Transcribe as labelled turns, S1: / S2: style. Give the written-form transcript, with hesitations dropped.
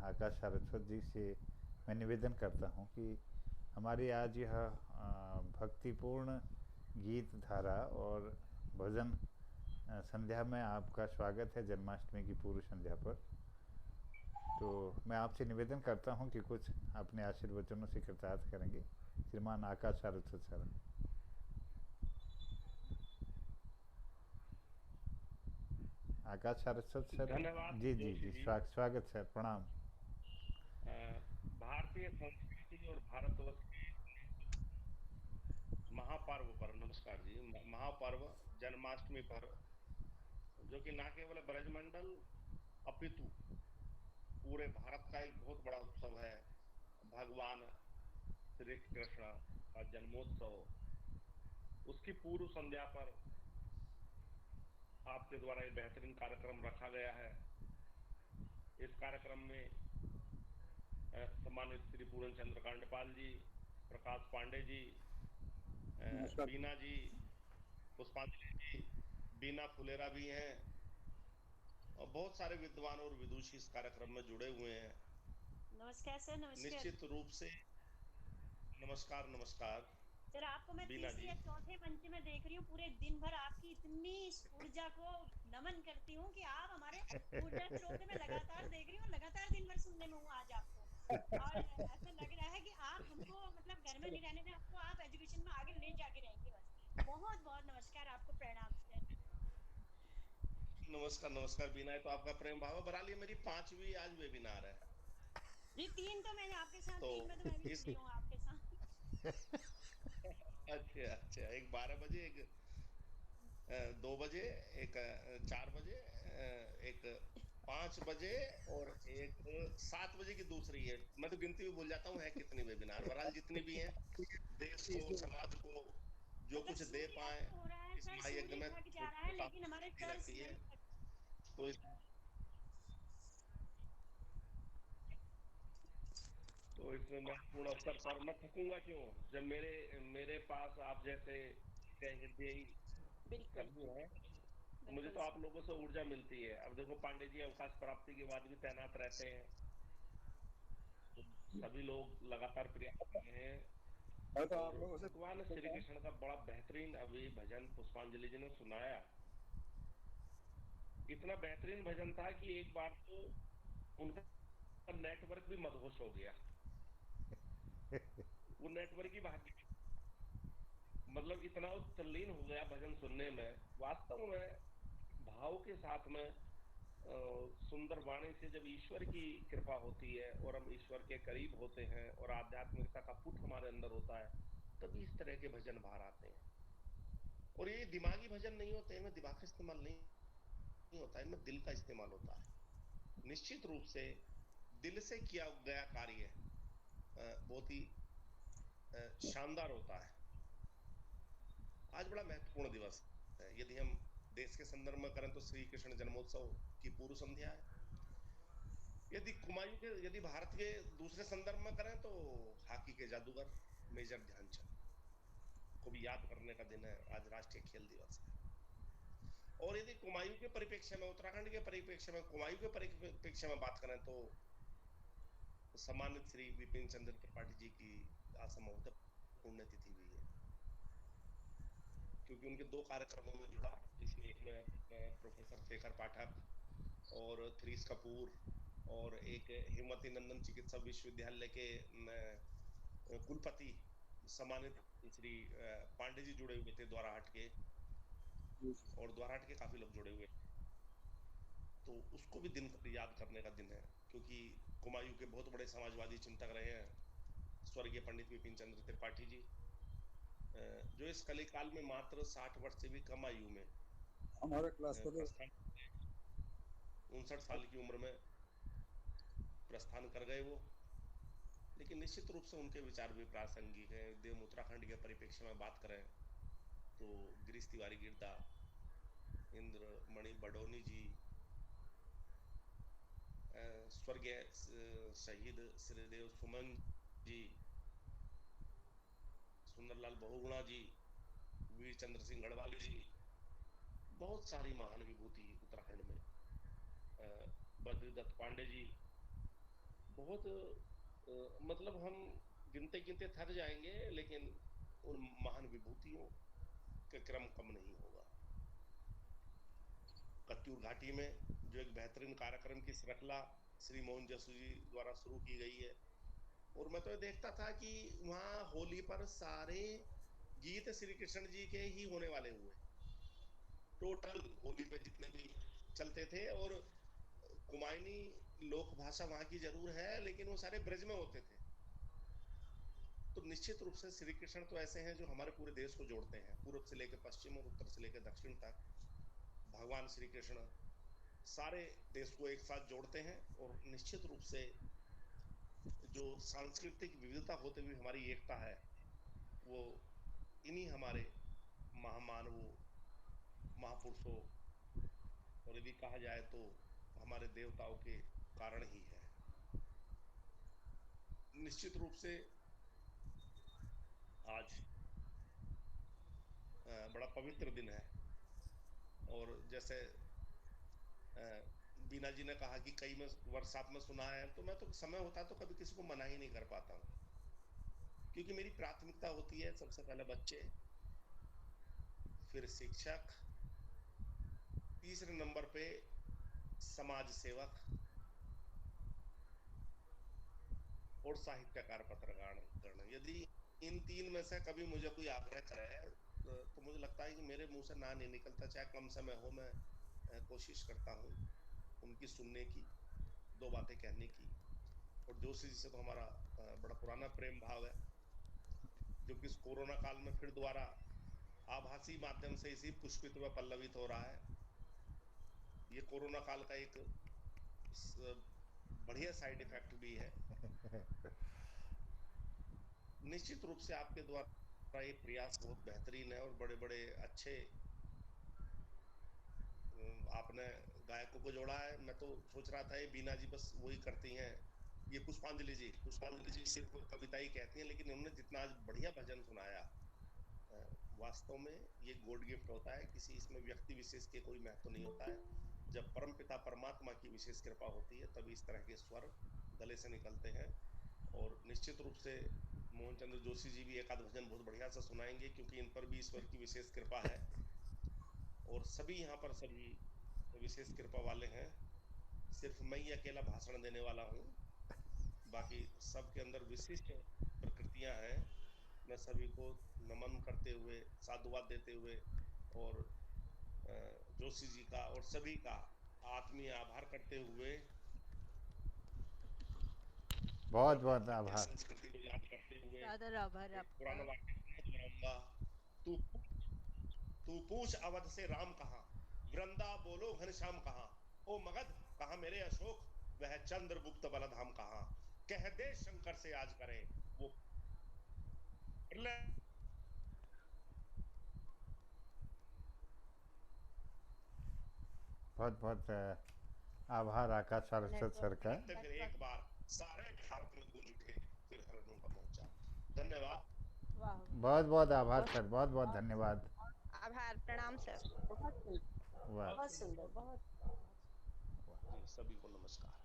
S1: आकाश सारस्वत जी से मैं निवेदन करता हूँ कि हमारी आज यह भक्तिपूर्ण गीत धारा और भजन संध्या में आपका स्वागत है जन्माष्टमी की पूर्व संध्या पर। तो मैं आपसे निवेदन करता हूँ कि कुछ अपने आशीर्वचनों से कृतार्थ करेंगे। श्रीमान आकाश सारस्वत सर। आकाश सारस्वत सर।
S2: धन्यवाद
S1: जी जी
S2: जोशी
S1: जी,
S2: जी।
S1: स्वागत सर, प्रणाम।
S2: अ, भारतीय संस्कृति और भारतवर्ष के महापर्व पर नमस्कार जी। महापर्व जन्माष्टमी पर, जो कि न केवल ब्रजमंडल अपितु पूरे भारत का एक बहुत बड़ा उत्सव है। भगवान श्री कृष्ण का जन्मोत्सव, उसकी पूर्व संध्या पर आपके द्वारा एक बेहतरीन कार्यक्रम रखा गया है। इस कार्यक्रम में सम्मानित श्री पूर्ण चंद्र कांडपाल जी, प्रकाश पांडे जी,
S3: नमस्कार।
S2: बीना जी, पुष्पांजलि जी, बीना फुलेरा भी हैं, और बहुत सारे विद्वान और विदुषी इस कार्यक्रम में जुड़े हुए हैं।
S4: नमस्कार सर, नमस्कार।
S2: निश्चित रूप से नमस्कार नमस्कार।
S4: सर, आपको मैं
S2: बीना
S4: तीसरे
S2: जी,
S4: या चौथे मंच में देख रही हूँ। पूरे दिन भर आपकी इतनी ऊर्जा को नमन करती हूँ कि आप हमारे ऊर्जा स्रोत में लगातार देख रही हूँ, लगातार दिन भर सुनने में हूँ आज आपको। और ऐसा लग रहा है कि आप हमको मतलब घर में नहीं रहने दें, हमको आप एजुकेशन में आगे ले जाके रहेंगे बस। बहुत बहुत नमस्कार, आपको प्रणाम सर।
S2: नमस्कार नमस्कार। बीना, ये तो आपका प्रेम भाव है। बहरहाल ये मेरी 5वीं आज वेबिनार है।
S4: जी, 3 तो मैंने आपके साथ,
S2: तो
S4: 3 में तो मैं भी
S2: इस
S4: जुड़ी हूँ आपके साथ।
S2: अच्छा अच्छा, एक 12 बजे, एक 2 बजे, एक 4 बजे, एक 5 बजे, और एक 7 बजे की दूसरी है। मैं तो गिनती भी भूल जाता हूँ है कितनी वेबिनार। बहरहाल जितनी भी हैं, देश को समाज को जो
S4: मतलब
S2: कुछ दे
S4: सूर्य
S2: पाए
S4: अस्त हो रहा है
S2: इस
S4: सर,
S2: महायज्ञ
S4: सूर्य
S2: में,
S4: ढक जा
S2: छोटी
S4: रहा है,
S2: मोटा
S4: लेकिन हमारे
S2: होती
S4: सर
S2: रहती है।
S4: नहीं थक।
S2: तो इसमें मैं पूर्ण अवसर पर मैं थकूंगा क्यों, जब मेरे मेरे पास आप जैसे हृदयी
S4: बिल्कुल
S2: कर्मी हैं। तो मुझे
S4: बिल्कुल
S2: तो आप लोगों से ऊर्जा मिलती है। अब देखो, पांडे जी अवकाश प्राप्ति के बाद भी तैनात रहते हैं, तो सभी लोग लगातार प्रयास कर रहे हैं।
S3: मैं तो
S2: और
S3: आप लोगों से
S2: भगवान श्री कृष्ण का बड़ा बेहतरीन अभी भजन पुष्पांजलि जी ने सुनाया। इतना बेहतरीन भजन था कि एक बार तो उनका नेटवर्क भी मदहोश हो गया। वो नेटवर्क ही भाग गया। मतलब इतना वो तल्लीन हो गया भजन सुनने में। वास्तव में भाव के साथ में सुंदर वाणी से जब ईश्वर की कृपा होती है और हम ईश्वर के करीब होते हैं और आध्यात्मिकता का पुट हमारे अंदर होता है, तभी इस तरह के भजन बाहर आते हैं। और ये दिमागी भजन नहीं होते, इनमें दिमाग का इस्तेमाल नहीं होता है, इनमें दिल का इस्तेमाल होता है। निश्चित रूप से दिल से किया गया कार्य बहुत ही शानदार होता है। आज बड़ा महत्वपूर्ण दिवस है। यदि हम देश के संदर्भ में करें तो श्री कृष्ण जन्मोत्सव की पूर्व संध्या है। यदि भारत के दूसरे संदर्भ में करें तो हॉकी के जादूगर मेजर ध्यानचंद को भी याद करने का दिन है। आज राष्ट्रीय खेल दिवस है। और यदि कुमायूं के परिप्रेक्ष्य में, उत्तराखंड के परिप्रेक्ष्य में, कुमायूं के परिप्रेक्ष्य में बात करें तो सम्मानित श्री विपिन चंद्र त्रिपाठी जी की आज संभवतः पुण्यतिथि भी है। क्योंकि उनके 2 कार्यक्रमों में जुड़ा, जिसमें एक में प्रोफेसर शेखर पाठक और थ्रीस कपूर, और एक हेमवती नंदन चिकित्सा विश्वविद्यालय के कुलपति सम्मानित श्री पांडे जी जुड़े हुए थे द्वाराहाट के। और द्वाराहाट के काफी लोग जुड़े हुए, तो उसको भी दिन याद करने का दिन है। क्योंकि कुमायूं के बहुत बड़े समाजवादी चिंतक रहे हैं स्वर्गीय पंडित विपिन चंद्र त्रिपाठी जी, जो इस कलिकाल में मात्र 60 वर्ष से भी कम आयु में
S3: हमारे क्लास को तो
S2: प्रस्थान, 59 साल की उम्र में प्रस्थान कर गए वो। लेकिन निश्चित रूप से उनके विचार भी प्रासंगिक है। देव उत्तराखंड के परिप्रेक्ष्य में बात करें तो गिरीश तिवारी गिरदा, इंद्र मणि बडोनी जी, स्वर्गीय शहीद श्रीदेव सुमन जी, सुंदरलाल बहुगुणा जी, वीर चंद्र सिंह गढ़वाली जी, बहुत सारी महान विभूति उत्तराखंड में, बद्रीदत्त पांडे जी, बहुत मतलब हम गिनते गिनते थक जाएंगे, लेकिन उन महान विभूतियों का क्रम कम नहीं होगा। कत्यूर घाटी में जो एक बेहतरीन कार्यक्रम की श्रृंखला श्री मोहन जसू जी द्वारा शुरू की गई है, और मैं तो देखता था कि वहाँ होली पर सारे गीत श्री कृष्ण जी के ही होने वाले हुए, टोटल होली पे जितने भी चलते थे। और कुमायूनी लोक भाषा वहाँ की जरूर है, लेकिन वो सारे ब्रज में होते थे। तो निश्चित रूप से श्री कृष्ण तो ऐसे हैं जो हमारे पूरे देश को जोड़ते हैं, पूर्व से लेकर पश्चिम और उत्तर से लेकर दक्षिण तक। भगवान श्री कृष्ण सारे देश को एक साथ जोड़ते हैं, और निश्चित रूप से जो सांस्कृतिक विविधता होते हुए हमारी एकता है, वो इन्हीं हमारे महामानवों, महापुरुषों, और यदि कहा जाए तो हमारे देवताओं के कारण ही है। निश्चित रूप से आज बड़ा पवित्र दिन है, और जैसे बीना जी ने कहा कि कई में वर्ष आप में सुना है, तो मैं तो समय होता है तो कभी किसी को मना ही नहीं कर पाता हूँ, क्योंकि मेरी प्राथमिकता होती है सबसे पहले बच्चे, फिर शिक्षक, तीसरे नंबर पे समाज सेवक, और साहित्यकार, पत्रकार गण। यदि इन तीन में से कभी मुझे कोई आग्रह करे तो मुझे लगता है कि मेरे मुंह से ना नहीं निकलता, चाहे कम समय हो। मैं कोशिश करता हूँ उनकी सुनने की, दो बातें कहने की। और जोशी जी से तो हमारा बड़ा पुराना प्रेम भाव है, जो कि इस कोरोना काल में फिर दोबारा आभासी माध्यम से इसी पुष्पित व पल्लवित हो रहा है। ये कोरोना काल का एक बढ़िया साइड इफेक्ट भी है। निश्चित रूप से आपके द्वारा ये प्रयास बहुत बेहतरीन है, और बड़े बड़े अच्छे आपने गायकों को जोड़ा है। मैं तो सोच रहा था ये बीना जी बस वही करती हैं, ये पुष्पांजलि जी सिर्फ कविता ही कहती हैं, लेकिन उन्होंने जितना आज बढ़िया भजन सुनाया, वास्तव में ये गॉड गिफ्ट होता है। किसी इसमें व्यक्ति विशेष के कोई महत्व नहीं होता है। जब परम पिता परमात्मा की विशेष कृपा होती है, तभी इस तरह के स्वर गले से निकलते हैं। और निश्चित रूप से मोहन चंद्र जोशी जी भी एक आध भजन बहुत बढ़िया सा सुनाएंगे, क्योंकि इन पर भी ईश्वर की विशेष कृपा है, और सभी यहाँ पर सभी विशेष कृपा वाले हैं। सिर्फ मैं ही अकेला भाषण देने वाला हूँ, बाकी सबके अंदर विशिष्ट प्रकृतियां हैं। मैं सभी को नमन करते हुए, साधुवाद देते हुए, और जोशी जी का और सभी का आत्मीय आभार करते हुए,
S1: बहुत
S2: और
S1: बहुत
S2: भारतीय
S1: आभार।
S2: संस्कृति को याद करते हुए
S5: सादर आभार
S2: एक
S5: आपका।
S2: पुराना वाक्य सुना दोहराऊंगा। तू तू पूछ अवध से राम कहाँ, वृंदा बोलो घनश्याम कहाँ, ओ मगध कहाँ मेरे अशोक, वह चंद्रगुप्त बलधाम कहाँ, कह दे शंकर से आज करे वो प्रलय।
S1: बहुत बहुत आभार आकाश सारस्वत सर का।
S2: फिर एक बार सारे भारत में गूंज उठे, फिर हरणों का पहुंचा। धन्यवाद।
S5: वाह,
S1: बहुत बहुत आभार सर, बहुत बहुत धन्यवाद।
S6: आभार, प्रणाम सर।
S5: बहुत सुंदर,
S1: वाह।
S5: बहुत सुंदर, बहुत
S2: जी, सभी को नमस्कार।